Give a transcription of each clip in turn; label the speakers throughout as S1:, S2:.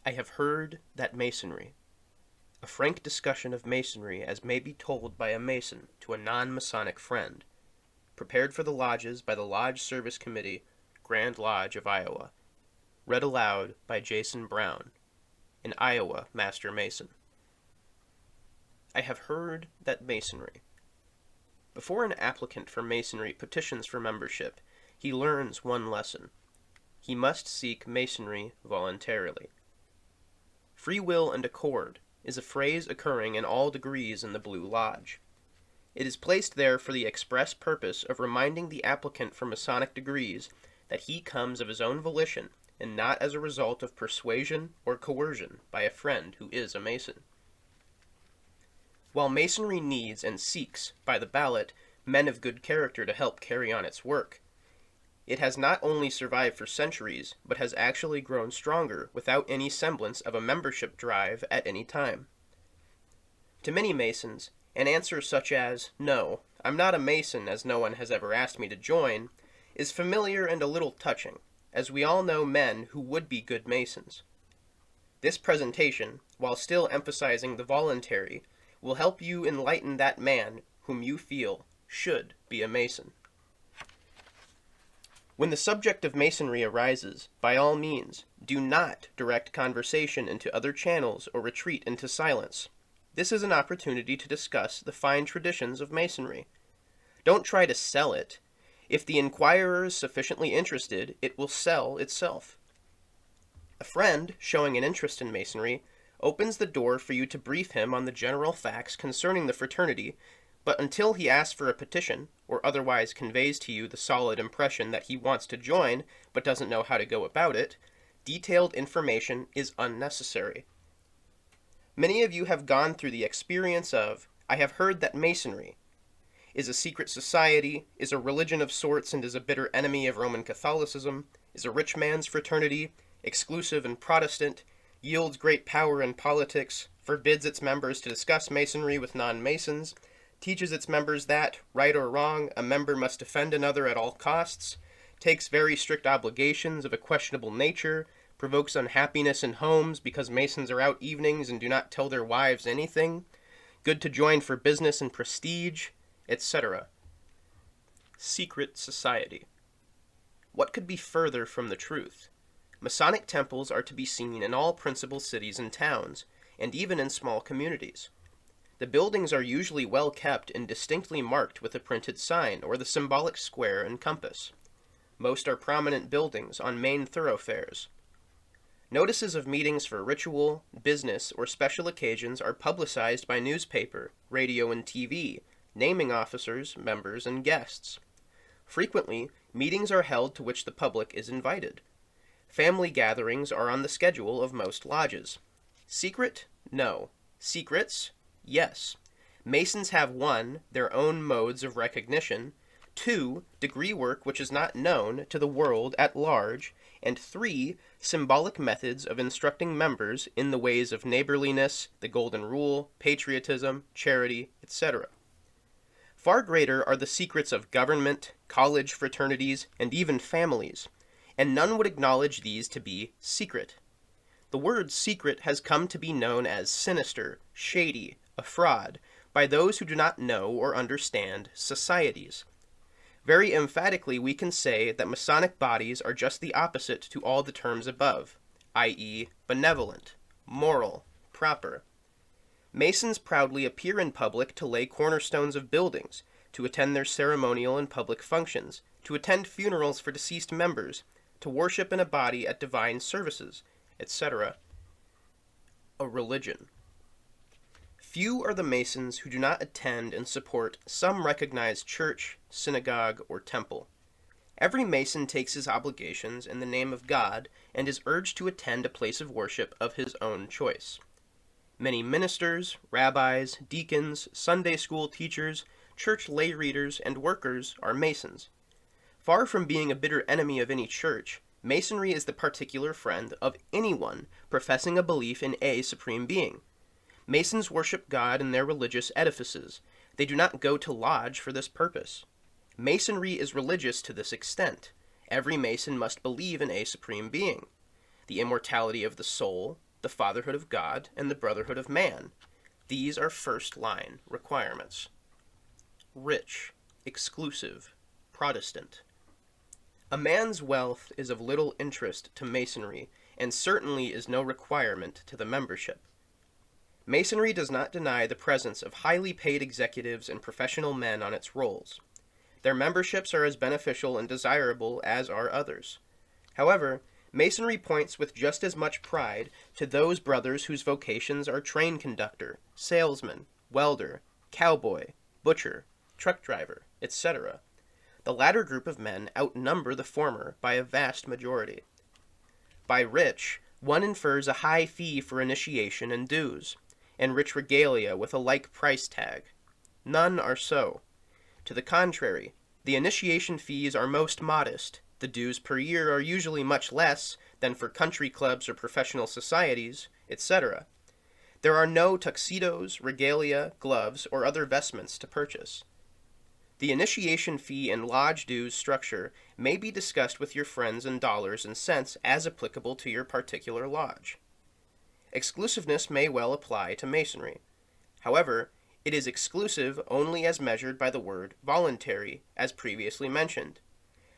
S1: I have heard that Masonry. A frank discussion of Masonry as may be told by a Mason to a non-Masonic friend. Prepared for the Lodges by the Lodge Service Committee, Grand Lodge of Iowa. Read aloud by Jason Brown, an Iowa Master Mason. I have heard that Masonry. Before an applicant for Masonry petitions for membership, he learns one lesson. He must seek Masonry voluntarily. Free will and accord is a phrase occurring in all degrees in the Blue Lodge. It is placed there for the express purpose of reminding the applicant for Masonic degrees that he comes of his own volition and not as a result of persuasion or coercion by a friend who is a Mason. While Masonry needs and seeks, by the ballot, men of good character to help carry on its work, it has not only survived for centuries, but has actually grown stronger without any semblance of a membership drive at any time. To many Masons, an answer such as, "No, I'm not a Mason as no one has ever asked me to join," is familiar and a little touching, as we all know men who would be good Masons. This presentation, while still emphasizing the voluntary, will help you enlighten that man whom you feel should be a Mason. When the subject of Masonry arises, by all means, do not direct conversation into other channels or retreat into silence. This is an opportunity to discuss the fine traditions of Masonry. Don't try to sell it. If the inquirer is sufficiently interested, it will sell itself. A friend, showing an interest in Masonry, opens the door for you to brief him on the general facts concerning the fraternity, but until he asks for a petition, or otherwise conveys to you the solid impression that he wants to join, but doesn't know how to go about it, detailed information is unnecessary. Many of you have gone through the experience of, I have heard that Masonry is a secret society, is a religion of sorts and is a bitter enemy of Roman Catholicism, is a rich man's fraternity, exclusive and Protestant, yields great power in politics, forbids its members to discuss Masonry with non-Masons, teaches its members that, right or wrong, a member must defend another at all costs, takes very strict obligations of a questionable nature, provokes unhappiness in homes because Masons are out evenings and do not tell their wives anything, good to join for business and prestige, etc. Secret society. What could be further from the truth? Masonic temples are to be seen in all principal cities and towns, and even in small communities. The buildings are usually well kept and distinctly marked with a printed sign or the symbolic square and compass. Most are prominent buildings on main thoroughfares. Notices of meetings for ritual, business, or special occasions are publicized by newspaper, radio, and TV, naming officers, members, and guests. Frequently, meetings are held to which the public is invited. Family gatherings are on the schedule of most lodges. Secret? No. Secrets? Yes. Masons have 1. Their own modes of recognition, 2. Degree work which is not known to the world at large, and 3. Symbolic methods of instructing members in the ways of neighborliness, the golden rule, patriotism, charity, etc. Far greater are the secrets of government, college fraternities, and even families, and none would acknowledge these to be secret. The word secret has come to be known as sinister, shady, a fraud, by those who do not know or understand societies. Very emphatically we can say that Masonic bodies are just the opposite to all the terms above, i.e., benevolent, moral, proper. Masons proudly appear in public to lay cornerstones of buildings, to attend their ceremonial and public functions, to attend funerals for deceased members, to worship in a body at divine services, etc. A religion. Few are the Masons who do not attend and support some recognized church, synagogue, or temple. Every Mason takes his obligations in the name of God and is urged to attend a place of worship of his own choice. Many ministers, rabbis, deacons, Sunday school teachers, church lay readers, and workers are Masons. Far from being a bitter enemy of any church, Masonry is the particular friend of anyone professing a belief in a supreme being. Masons worship God in their religious edifices. They do not go to lodge for this purpose. Masonry is religious to this extent. Every Mason must believe in a supreme being, the immortality of the soul, the fatherhood of God, and the brotherhood of man. These are first-line requirements. Rich, exclusive, Protestant. A man's wealth is of little interest to Masonry, and certainly is no requirement to the membership. Masonry does not deny the presence of highly paid executives and professional men on its rolls. Their memberships are as beneficial and desirable as are others. However, Masonry points with just as much pride to those brothers whose vocations are train conductor, salesman, welder, cowboy, butcher, truck driver, etc. The latter group of men outnumber the former by a vast majority. By rich, one infers a high fee for initiation and dues, and rich regalia with a like price tag. None are so. To the contrary, the initiation fees are most modest, the dues per year are usually much less than for country clubs or professional societies, etc. There are no tuxedos, regalia, gloves, or other vestments to purchase. The initiation fee and lodge dues structure may be discussed with your friends in dollars and cents as applicable to your particular lodge. Exclusiveness may well apply to Masonry. However, it is exclusive only as measured by the word voluntary, as previously mentioned.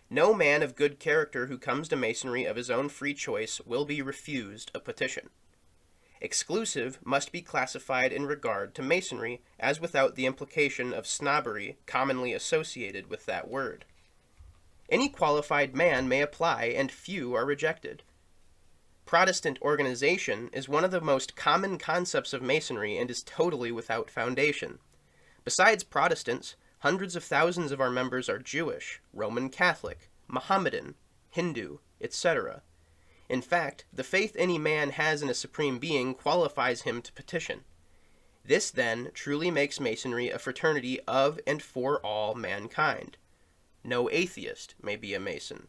S1: No man of good character who comes to Masonry of his own free choice will be refused a petition. Exclusive must be classified in regard to Masonry as without the implication of snobbery commonly associated with that word. Any qualified man may apply, and few are rejected. Protestant organization is one of the most common concepts of Masonry and is totally without foundation. Besides Protestants, hundreds of thousands of our members are Jewish, Roman Catholic, Mohammedan, Hindu, etc. In fact, the faith any man has in a supreme being qualifies him to petition. This, then, truly makes Masonry a fraternity of and for all mankind. No atheist may be a Mason.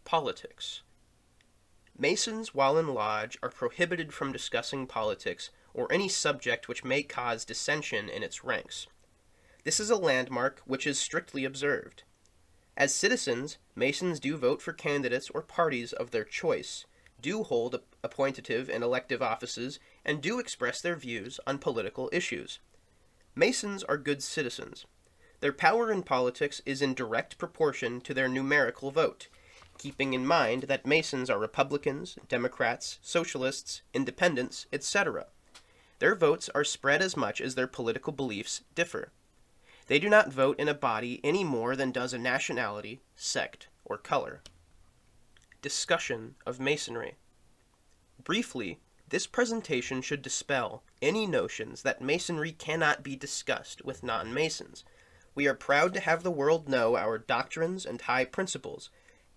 S1: Politics. Masons, while in lodge, are prohibited from discussing politics or any subject which may cause dissension in its ranks. This is a landmark which is strictly observed. As citizens, Masons do vote for candidates or parties of their choice, do hold appointive and elective offices, and do express their views on political issues. Masons are good citizens. Their power in politics is in direct proportion to their numerical vote, keeping in mind that Masons are Republicans, Democrats, Socialists, Independents, etc. Their votes are spread as much as their political beliefs differ. They do not vote in a body any more than does a nationality, sect, or color. Discussion of Masonry. Briefly, this presentation should dispel any notions that Masonry cannot be discussed with non-Masons. We are proud to have the world know our doctrines and high principles,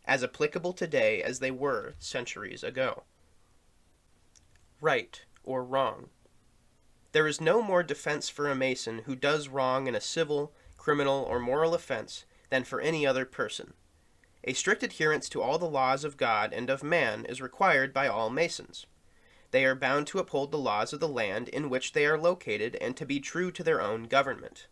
S1: as applicable today as they were centuries ago. Right or wrong. There is no more defense for a Mason who does wrong in a civil, criminal, or moral offense than for any other person. A strict adherence to all the laws of God and of man is required by all Masons. They are bound to uphold the laws of the land in which they are located and to be true to their own government.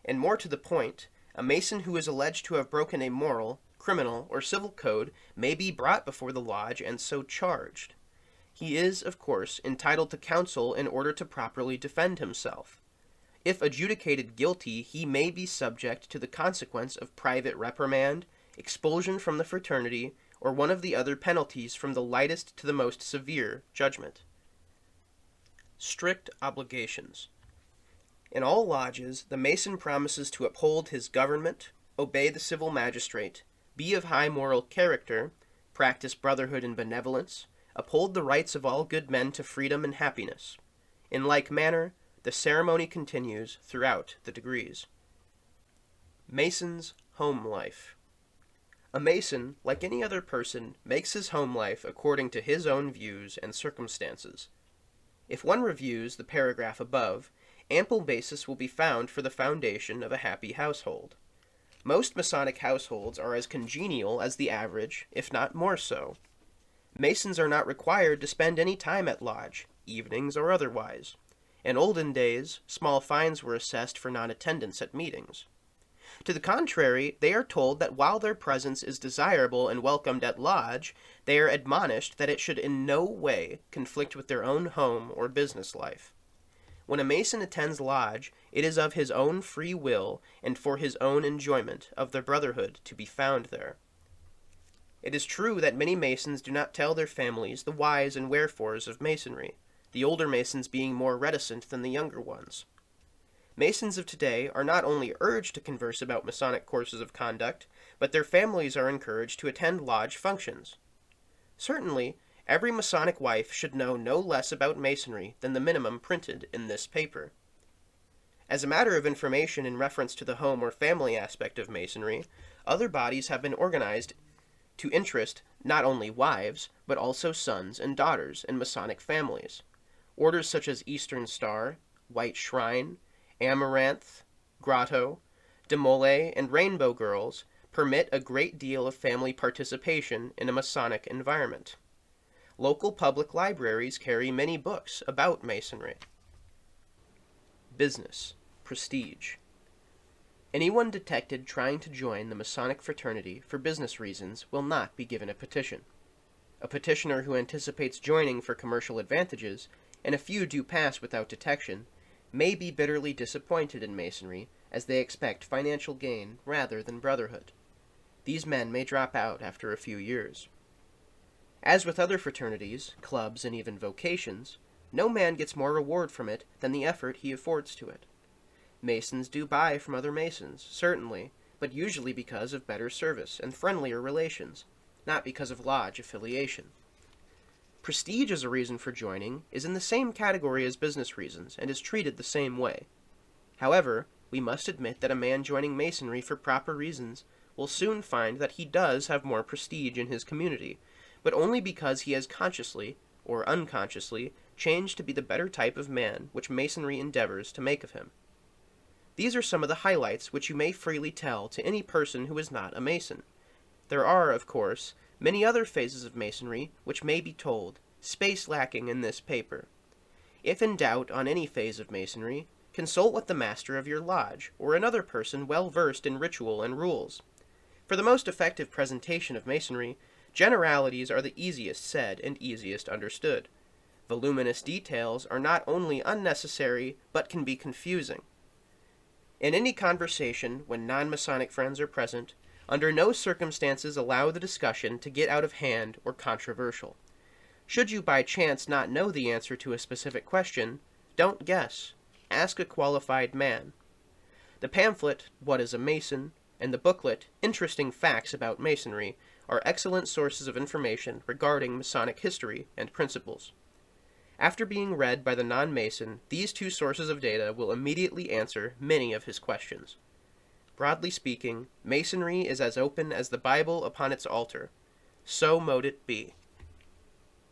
S1: And more to the point, a Mason who is alleged to have broken a moral, criminal, or civil code may be brought before the lodge and so charged. He is, of course, entitled to counsel in order to properly defend himself. If adjudicated guilty, he may be subject to the consequence of private reprimand, expulsion from the fraternity, or one of the other penalties from the lightest to the most severe judgment. Strict obligations. In all lodges, the Mason promises to uphold his government, obey the civil magistrate, be of high moral character, practice brotherhood and benevolence, uphold the rights of all good men to freedom and happiness. In like manner, the ceremony continues throughout the degrees. Mason's home life. A Mason, like any other person, makes his home life according to his own views and circumstances. If one reviews the paragraph above, ample basis will be found for the foundation of a happy household. Most Masonic households are as congenial as the average, if not more so. Masons are not required to spend any time at lodge, evenings or otherwise. In olden days, small fines were assessed for non-attendance at meetings. To the contrary, they are told that while their presence is desirable and welcomed at lodge, they are admonished that it should in no way conflict with their own home or business life. When a Mason attends lodge, it is of his own free will and for his own enjoyment of the brotherhood to be found there. It is true that many Masons do not tell their families the whys and wherefores of Masonry, the older Masons being more reticent than the younger ones. Masons of today are not only urged to converse about Masonic courses of conduct, but their families are encouraged to attend lodge functions. Certainly, every Masonic wife should know no less about Masonry than the minimum printed in this paper. As a matter of information in reference to the home or family aspect of Masonry, other bodies have been organized to interest not only wives, but also sons and daughters in Masonic families. Orders such as Eastern Star, White Shrine, Amaranth, Grotto, Demole, and Rainbow Girls permit a great deal of family participation in a Masonic environment. Local public libraries carry many books about Masonry. Business, prestige. Anyone detected trying to join the Masonic fraternity for business reasons will not be given a petition. A petitioner who anticipates joining for commercial advantages, and a few do pass without detection, may be bitterly disappointed in Masonry as they expect financial gain rather than brotherhood. These men may drop out after a few years. As with other fraternities, clubs, and even vocations, no man gets more reward from it than the effort he affords to it. Masons do buy from other Masons, certainly, but usually because of better service and friendlier relations, not because of lodge affiliation. Prestige as a reason for joining is in the same category as business reasons and is treated the same way. However, we must admit that a man joining Masonry for proper reasons will soon find that he does have more prestige in his community, but only because he has consciously, or unconsciously, changed to be the better type of man which Masonry endeavors to make of him. These are some of the highlights which you may freely tell to any person who is not a Mason. There are, of course, many other phases of Masonry which may be told, space lacking in this paper. If in doubt on any phase of Masonry, consult with the master of your lodge, or another person well versed in ritual and rules. For the most effective presentation of Masonry, generalities are the easiest said and easiest understood. Voluminous details are not only unnecessary, but can be confusing. In any conversation, when non-Masonic friends are present, under no circumstances allow the discussion to get out of hand or controversial. Should you by chance not know the answer to a specific question, don't guess. Ask a qualified man. The pamphlet, What is a Mason, and the booklet, Interesting Facts About Masonry, are excellent sources of information regarding Masonic history and principles. After being read by the non-Mason, these two sources of data will immediately answer many of his questions. Broadly speaking, Masonry is as open as the Bible upon its altar. So mote it be.